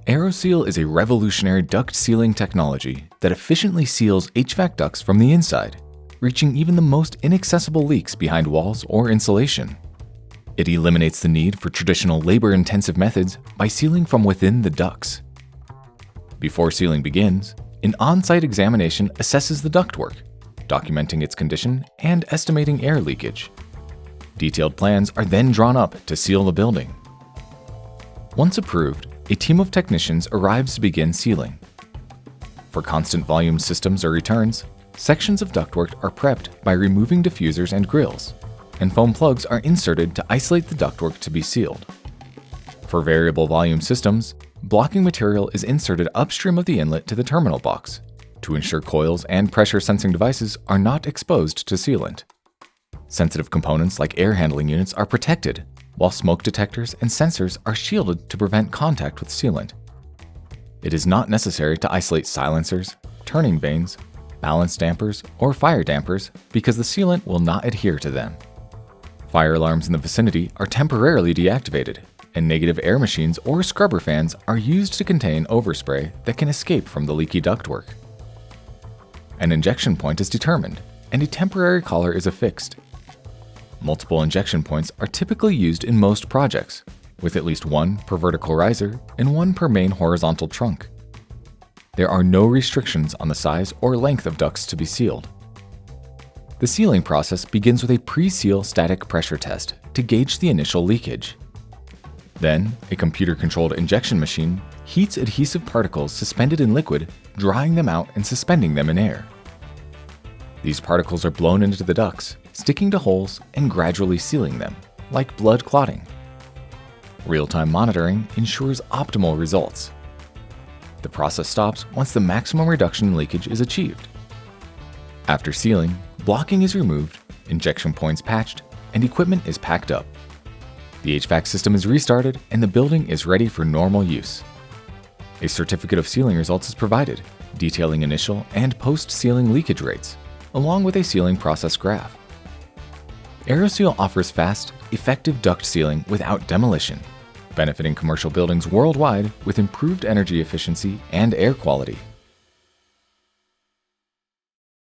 Aeroseal is a revolutionary duct sealing technology that efficiently seals HVAC ducts from the inside, reaching even the most inaccessible leaks behind walls or insulation. It eliminates the need for traditional labor-intensive methods by sealing from within the ducts. Before sealing begins, an on-site examination assesses the ductwork, documenting its condition and estimating air leakage. Detailed plans are then drawn up to seal the building. Once approved, a team of technicians arrives to begin sealing. For constant volume systems or returns, sections of ductwork are prepped by removing diffusers and grills, and foam plugs are inserted to isolate the ductwork to be sealed. For variable volume systems, blocking material is inserted upstream of the inlet to the terminal box to ensure coils and pressure sensing devices are not exposed to sealant. Sensitive components like air handling units are protected, while smoke detectors and sensors are shielded to prevent contact with sealant. It is not necessary to isolate silencers, turning vanes, balance dampers, or fire dampers because the sealant will not adhere to them. Fire alarms in the vicinity are temporarily deactivated, and negative air machines or scrubber fans are used to contain overspray that can escape from the leaky ductwork. An injection point is determined, and a temporary collar is affixed. Multiple injection points are typically used in most projects, with at least one per vertical riser and one per main horizontal trunk. There are no restrictions on the size or length of ducts to be sealed. The sealing process begins with a pre-seal static pressure test to gauge the initial leakage. Then, a computer-controlled injection machine heats adhesive particles suspended in liquid, drying them out and suspending them in air. These particles are blown into the ducts, sticking to holes and gradually sealing them, like blood clotting. Real-time monitoring ensures optimal results. The process stops once the maximum reduction in leakage is achieved. After sealing, blocking is removed, injection points patched, and equipment is packed up. The HVAC system is restarted and the building is ready for normal use. A certificate of sealing results is provided, detailing initial and post-sealing leakage rates, along with a sealing process graph. Aeroseal offers fast, effective duct sealing without demolition, benefiting commercial buildings worldwide with improved energy efficiency and air quality.